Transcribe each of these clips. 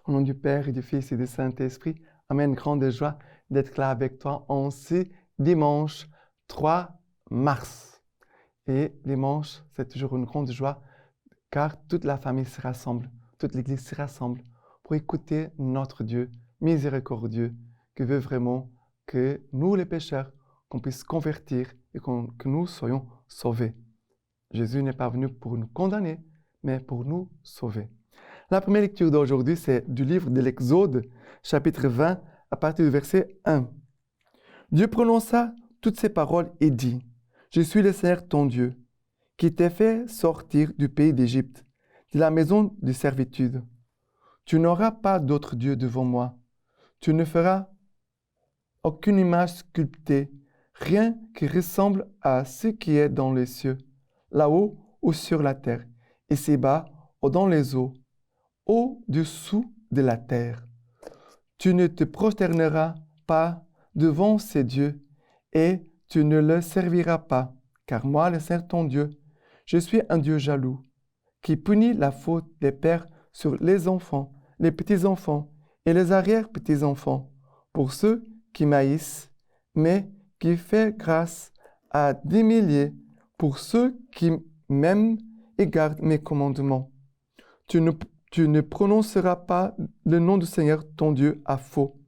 Au nom du Père et du Fils et du Saint-Esprit, Amen. Grande joie d'être là avec toi en ce dimanche 3 mars. Et dimanche, c'est toujours une grande joie car toute la famille se rassemble, toute l'Église se rassemble pour écouter notre Dieu miséricordieux qui veut vraiment que nous, les pécheurs, qu'on puisse convertir et que nous soyons sauvés. Jésus n'est pas venu pour nous condamner, mais pour nous sauver. La première lecture d'aujourd'hui, c'est du livre de l'Exode, chapitre 20, à partir du verset 1. Dieu prononça toutes ces paroles et dit, « Je suis le Seigneur ton Dieu, qui t'ai fait sortir du pays d'Égypte, de la maison de servitude. Tu n'auras pas d'autre Dieu devant moi. Tu ne feras aucune image sculptée, rien qui ressemble à ce qui est dans les cieux, là-haut ou sur la terre, ici-bas ou dans les eaux, au-dessous de la terre. Tu ne te prosterneras pas devant ces dieux et tu ne le serviras pas, car moi, le Seigneur ton Dieu, je suis un Dieu jaloux, qui punit la faute des pères sur les enfants, les petits-enfants et les arrière-petits-enfants, pour ceux qui m'haïssent, mais qui fait grâce à des milliers pour ceux qui m'aiment et gardent mes commandements. Tu ne prononceras pas le nom du Seigneur ton Dieu à faux,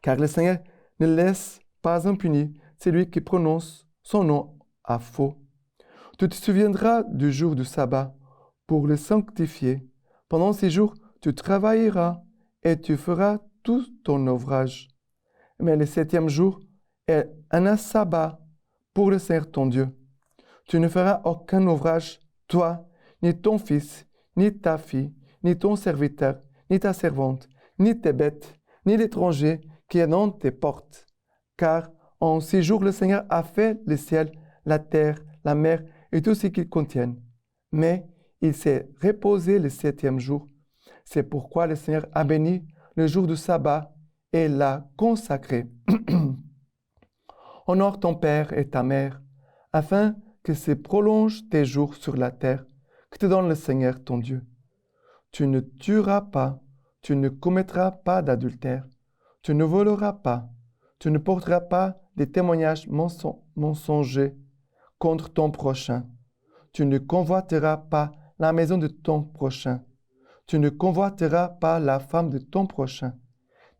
car le Seigneur ne laisse pas impuni celui qui prononce son nom à faux. Tu te souviendras du jour du sabbat pour le sanctifier. Pendant 6 jours, tu travailleras et tu feras tout ton ouvrage. Mais le 7e jour est un sabbat pour le Seigneur ton Dieu. Tu ne feras aucun ouvrage, toi, ni ton fils, ni ta fille, ni ton serviteur, ni ta servante, ni tes bêtes, ni l'étranger qui est dans tes portes. Car en 6 jours, le Seigneur a fait le ciel, la terre, la mer et tout ce qu'ils contiennent. Mais il s'est reposé le 7e jour. C'est pourquoi le Seigneur a béni le jour du sabbat et l'a consacré. Honore ton père et ta mère, afin que se prolongent tes jours sur la terre, que te donne le Seigneur ton Dieu. Tu ne tueras pas, tu ne commettras pas d'adultère, tu ne voleras pas, tu ne porteras pas des témoignages mensongers contre ton prochain. Tu ne convoiteras pas la maison de ton prochain. Tu ne convoiteras pas la femme de ton prochain,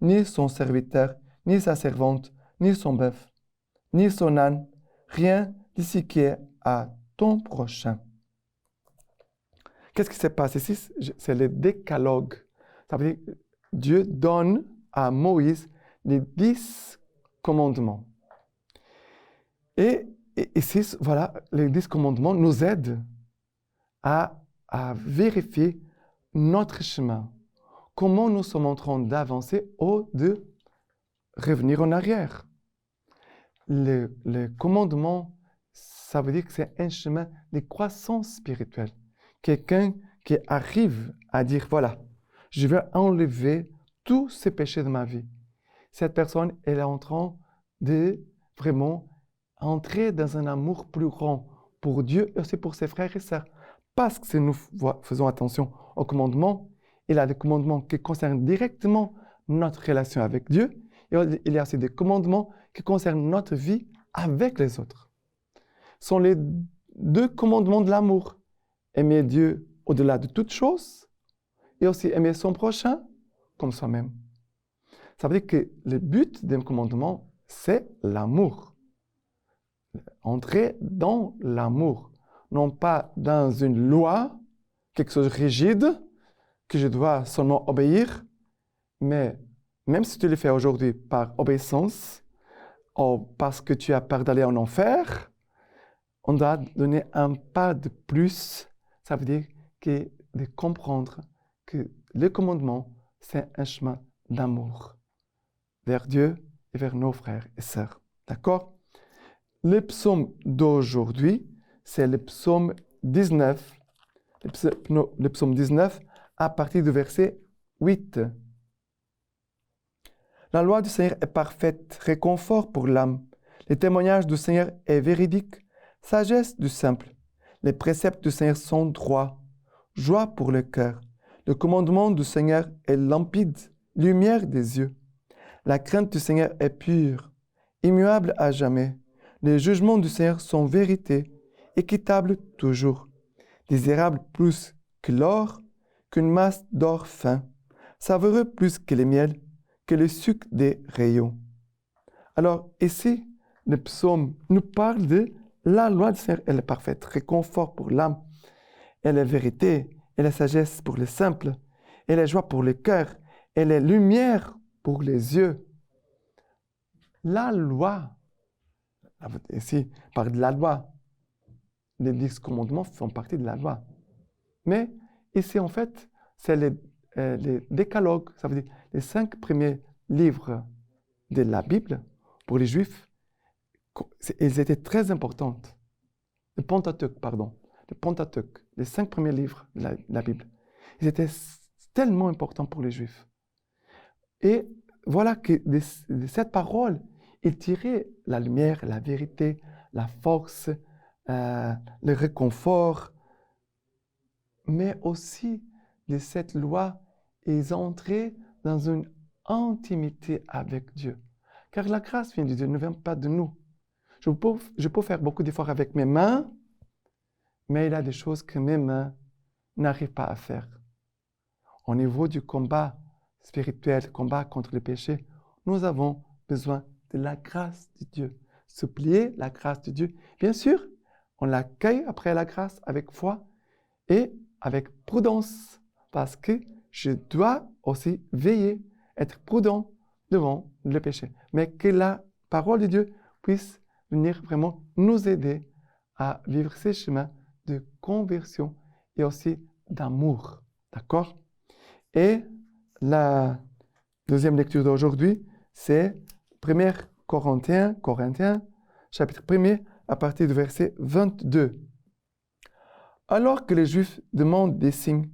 ni son serviteur, ni sa servante, ni son bœuf, ni son âne, rien de ce qui est à ton prochain. Qu'est-ce qui se passe ici? C'est le décalogue. Ça veut dire que Dieu donne à Moïse les 10 commandements. Et ici, voilà, les 10 commandements nous aident à vérifier notre chemin. Comment nous sommes en train d'avancer ou de revenir en arrière. Le commandement, ça veut dire que c'est un chemin de croissance spirituelle. Quelqu'un qui arrive à dire, voilà, je vais enlever tous ces péchés de ma vie. Cette personne, elle est en train de vraiment entrer dans un amour plus grand pour Dieu et aussi pour ses frères et sœurs. Parce que si nous faisons attention aux commandements, il y a des commandements qui concernent directement notre relation avec Dieu et il y a aussi des commandements qui concernent notre vie avec les autres. Ce sont les 2 commandements de l'amour. Aimer Dieu au-delà de toute chose et aussi aimer son prochain comme soi-même. Ça veut dire que le but d'un commandement, c'est l'amour. Entrer dans l'amour, non pas dans une loi, quelque chose de rigide, que je dois seulement obéir, mais même si tu le fais aujourd'hui par obéissance, ou parce que tu as peur d'aller en enfer, on doit donner un pas de plus. Ça veut dire que de comprendre que le commandement, c'est un chemin d'amour vers Dieu et vers nos frères et sœurs. D'accord? Le psaume d'aujourd'hui, c'est le psaume 19. Le psaume 19 à partir du verset 8. La loi du Seigneur est parfaite, réconfort pour l'âme. Le témoignage du Seigneur est véridique, sagesse du simple. Les préceptes du Seigneur sont droits, joie pour le cœur. Le commandement du Seigneur est limpide, lumière des yeux. La crainte du Seigneur est pure, immuable à jamais. Les jugements du Seigneur sont vérité, équitables toujours, désirables plus que l'or, qu'une masse d'or fin, savoureux plus que le miel, que le sucre des rayons. Alors ici, le psaume nous parle de la loi du Seigneur, elle est parfaite, réconfort pour l'âme, elle est vérité, elle est sagesse pour les simples, elle est joie pour le cœur, elle est lumière pour les yeux. La loi, ici, parle de la loi. Les 10 commandements font partie de la loi. Mais ici, en fait, c'est les décalogues, ça veut dire les 5 premiers livres de la Bible pour les Juifs. Ils étaient très importantes. Le Pentateuque, pardon. Le Pentateuque, les 5 premiers livres de la Bible. Ils étaient tellement importants pour les Juifs. Et voilà que de cette parole, ils tiraient la lumière, la vérité, la force, le réconfort. Mais aussi, de cette loi, ils entraient dans une intimité avec Dieu. Car la grâce vient de Dieu, ne vient pas de nous. Je peux faire beaucoup d'efforts avec mes mains, mais il y a des choses que mes mains n'arrivent pas à faire. Au niveau du combat spirituel, combat contre le péché, nous avons besoin de la grâce de Dieu. Supplier la grâce de Dieu. Bien sûr, on l'accueille après la grâce avec foi et avec prudence, parce que je dois aussi veiller, être prudent devant le péché. Mais que la parole de Dieu puisse venir vraiment nous aider à vivre ces chemins de conversion et aussi d'amour. D'accord? Et la deuxième lecture d'aujourd'hui, c'est 1 Corinthiens, chapitre 1er, à partir du verset 22. Alors que les Juifs demandent des signes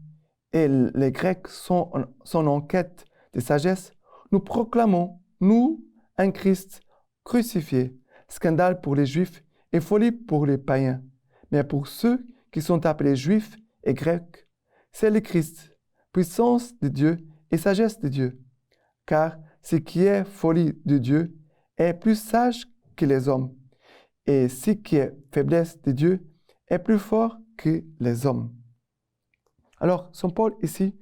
et les Grecs sont en quête de sagesse, nous proclamons, nous, un Christ crucifié, scandale pour les Juifs et folie pour les païens. Mais pour ceux qui sont appelés Juifs et Grecs, c'est le Christ, puissance de Dieu et sagesse de Dieu. Car ce qui est folie de Dieu est plus sage que les hommes, et ce qui est faiblesse de Dieu est plus fort que les hommes. Alors, Saint Paul ici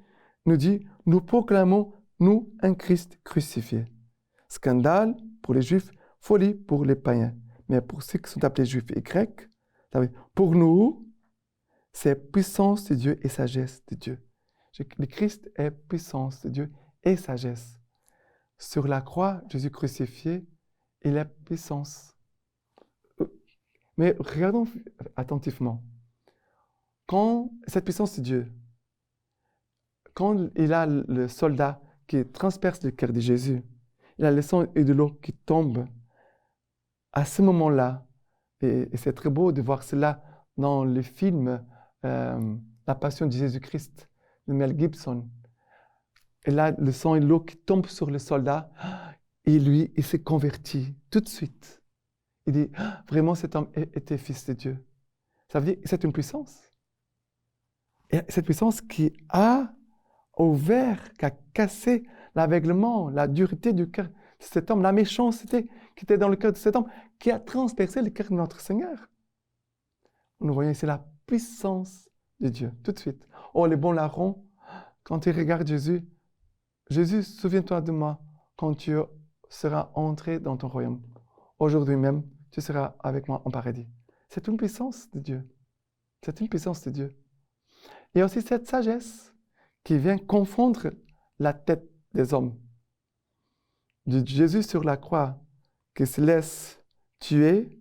nous dit, nous proclamons, nous, un Christ crucifié. Scandale pour les Juifs, folie pour les païens. Mais pour ceux qui sont appelés Juifs et Grecs, pour nous, c'est puissance de Dieu et sagesse de Dieu. Le Christ est puissance de Dieu et sagesse. Sur la croix, Jésus crucifié, il est puissance. Mais regardons attentivement. Quand cette puissance de Dieu, quand il a le soldat qui transperce le cœur de Jésus, il a le sang et de l'eau qui tombent, à ce moment-là, et c'est très beau de voir cela dans le film La Passion de Jésus-Christ de Mel Gibson. Et là, le sang et l'eau qui tombent sur le soldat, et lui, il s'est converti tout de suite. Il dit, vraiment, cet homme était fils de Dieu. Ça veut dire, c'est une puissance. Et cette puissance qui a ouvert, qui a cassé l'aveuglement, la dureté du cœur de cet homme, la méchanceté qui était dans le cœur de cet homme, qui a transpercé le cœur de notre Seigneur. Nous voyons ici la puissance de Dieu, tout de suite. Oh, les bons larrons, quand ils regardent Jésus, Jésus, souviens-toi de moi quand tu seras entré dans ton royaume. Aujourd'hui même, tu seras avec moi en paradis. C'est une puissance de Dieu. C'est une puissance de Dieu. Il y a aussi cette sagesse qui vient confondre la tête des hommes. De Jésus sur la croix qui se laisse tuer,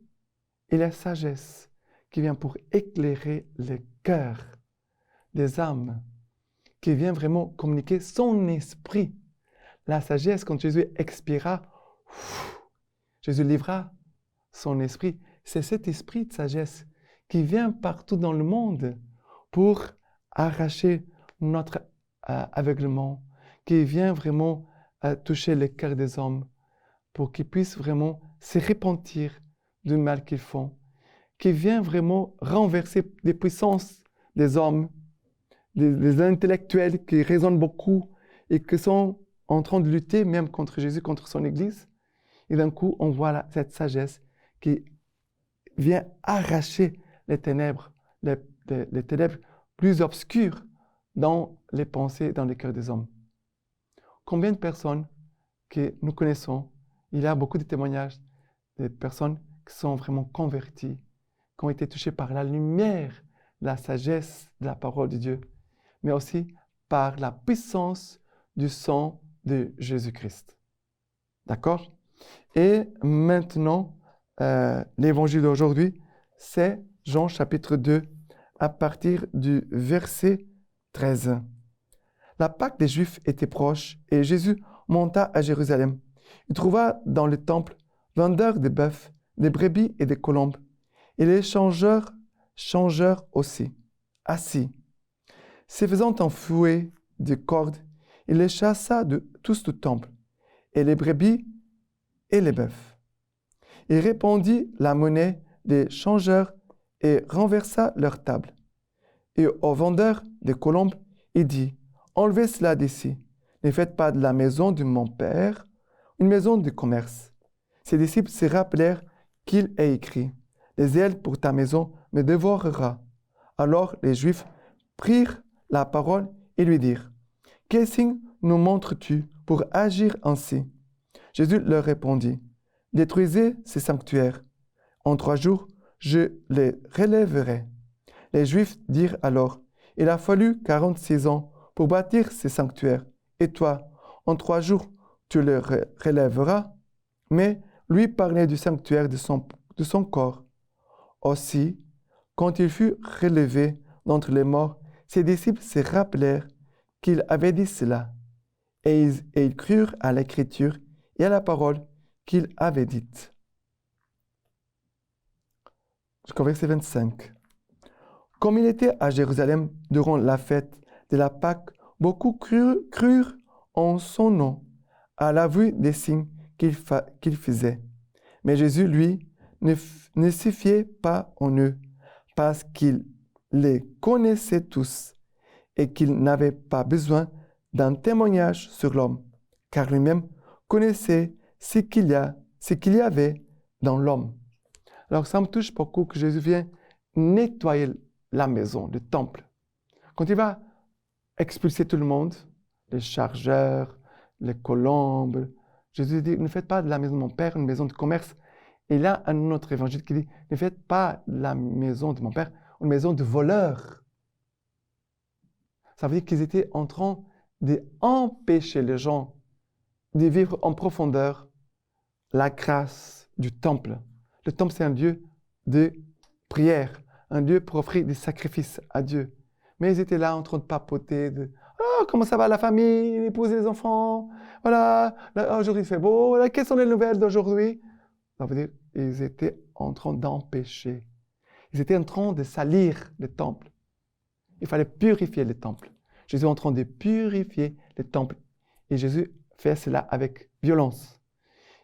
et la sagesse qui vient pour éclairer les cœurs des âmes, qui vient vraiment communiquer son esprit. La sagesse, quand Jésus expira, Jésus livra son esprit. C'est cet esprit de sagesse qui vient partout dans le monde pour arracher notre aveuglement, qui vient vraiment toucher les cœurs des hommes pour qu'ils puissent vraiment se repentir du mal qu'ils font, qui vient vraiment renverser les puissances des hommes, des intellectuels qui raisonnent beaucoup et qui sont en train de lutter même contre Jésus, contre son Église. Et d'un coup, on voit là, cette sagesse qui vient arracher les ténèbres, les ténèbres plus obscures dans les pensées, dans les cœurs des hommes. Combien de personnes que nous connaissons, il y a beaucoup de témoignages de personnes qui sont vraiment converties, qui ont été touchées par la lumière, la sagesse de la parole de Dieu, mais aussi par la puissance du sang de Jésus-Christ. D'accord? Et maintenant, l'évangile d'aujourd'hui, c'est Jean chapitre 2, à partir du verset 13. La Pâque des Juifs était proche et Jésus monta à Jérusalem. Il trouva dans le temple vendeurs de bœufs, des brebis et des colombes, et les changeurs aussi, assis. Se faisant un fouet de cordes, il les chassa tous du temple, et les brebis et les bœufs. Il répandit la monnaie des changeurs et renversa leur table. Et aux vendeurs des colombes, il dit, « Enlevez cela d'ici, ne faites pas de la maison de mon Père une maison de commerce. » Ses disciples se rappelèrent qu'il est écrit, « Les ailes pour ta maison me dévorera. » Alors les Juifs prirent la parole et lui dirent, « Quel signe nous montres-tu pour agir ainsi ?» Jésus leur répondit, « Détruisez ces sanctuaires. En 3 jours, je les relèverai. » Les Juifs dirent alors, « Il a fallu 46 ans pour bâtir ces sanctuaires. Et toi, en 3 jours, tu les relèveras ?» Mais lui parlait du sanctuaire de son corps. Aussi, quand il fut relevé d'entre les morts, ses disciples se rappelèrent qu'il avait dit cela. Et ils crurent à l'écriture et à la parole qu'il avait dite. Jusqu'au verset 25. Comme il était à Jérusalem durant la fête de la Pâque, beaucoup crurent en son nom, à la vue des signes qu'il faisait. Mais Jésus, lui, ne se fiait pas en eux, parce qu'il les connaissait tous et qu'il n'avait pas besoin d'un témoignage sur l'homme, car lui-même connaissait ce qu'il y avait dans l'homme. Alors ça me touche beaucoup que Jésus vienne nettoyer la maison, le temple. Quand il va expulser tout le monde, les chargeurs, les colombes, Jésus dit, ne faites pas de la maison de mon Père une maison de commerce. Et là, un autre évangile qui dit, ne faites pas de la maison de mon Père une maison de voleurs. Ça veut dire qu'ils étaient en train d'empêcher les gens de vivre en profondeur la grâce du temple. Le temple, c'est un lieu de prière, un lieu pour offrir des sacrifices à Dieu. Mais ils étaient là en train de papoter, oh, comment ça va la famille, l'épouse et les enfants, voilà, aujourd'hui il fait beau, voilà, quelles sont les nouvelles d'aujourd'hui? Ça veut dire qu'ils étaient en train d'empêcher. Ils étaient en train de salir le temple. Il fallait purifier le temple. Jésus est en train de purifier le temple. Et Jésus fait cela avec violence.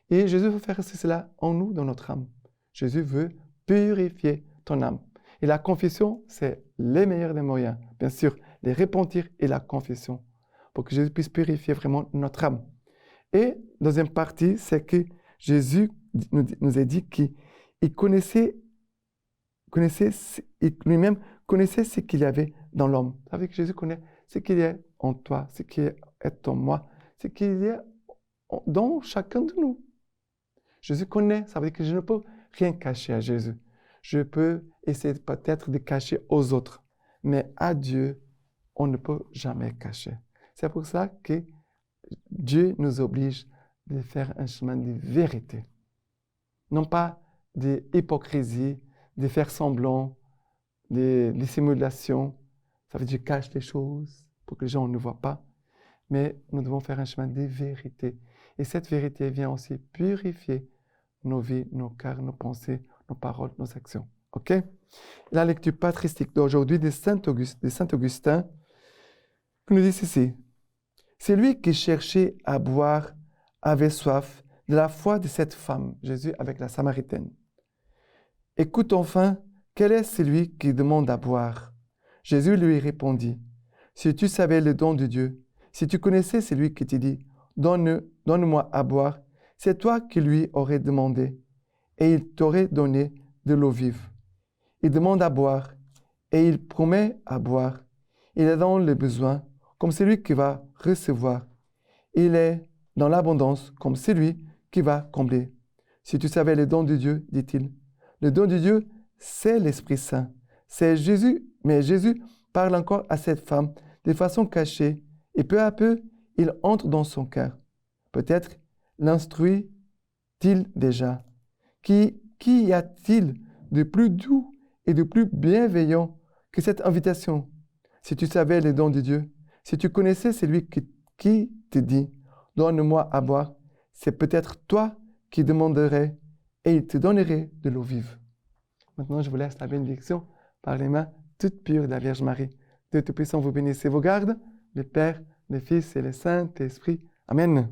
Et Jésus veut faire cela en nous, dans notre âme. Jésus veut purifier ton âme. Et la confession, c'est le meilleur des moyens. Bien sûr, les repentir et la confession. Pour que Jésus puisse purifier vraiment notre âme. Et deuxième partie, c'est que Jésus nous a dit qu'il lui-même connaissait ce qu'il y avait dans l'homme. Ça veut dire que Jésus connaît ce qu'il y a en toi, ce qui est en moi, ce qu'il y a dans chacun de nous. Jésus connaît, ça veut dire que je ne peux rien cacher à Jésus. Je peux essayer peut-être de cacher aux autres, mais à Dieu, on ne peut jamais cacher. C'est pour ça que Dieu nous oblige de faire un chemin de vérité. Non pas d'hypocrisie, de faire semblant, de dissimulation. Ça veut dire que je cache les choses pour que les gens ne voient pas. Mais nous devons faire un chemin de vérité. Et cette vérité vient aussi purifier nos vies, nos cœurs, nos pensées, nos paroles, nos actions. OK? La lecture patristique d'aujourd'hui de Saint Augustin nous dit ceci. C'est lui qui cherchait à boire, avait soif de la foi de cette femme, Jésus avec la Samaritaine. Écoute enfin, quel est celui qui demande à boire? Jésus lui répondit, Si tu savais le don de Dieu, si tu connaissais celui qui te dit, donne-moi à boire, c'est toi qui lui aurais demandé, et il t'aurait donné de l'eau vive. Il demande à boire, et il promet à boire. Il est dans le besoin, comme celui qui va recevoir. Il est dans l'abondance, comme celui qui va combler. Si tu savais le don de Dieu, dit-il. Le don de Dieu, c'est l'Esprit Saint. C'est Jésus, mais Jésus parle encore à cette femme de façon cachée, et peu à peu, il entre dans son cœur. Peut-être l'instruit-il déjà. Qui y a-t-il de plus doux et de plus bienveillant que cette invitation? Si tu savais les dons de Dieu, si tu connaissais celui qui te dit, donne-moi à boire, c'est peut-être toi qui demanderais et il te donnerait de l'eau vive. Maintenant, je vous laisse la bénédiction par les mains toutes pures de la Vierge Marie. Dieu Tout-Puissant vous bénisse et vous garde, le Père, le Fils et le Saint-Esprit. Amen.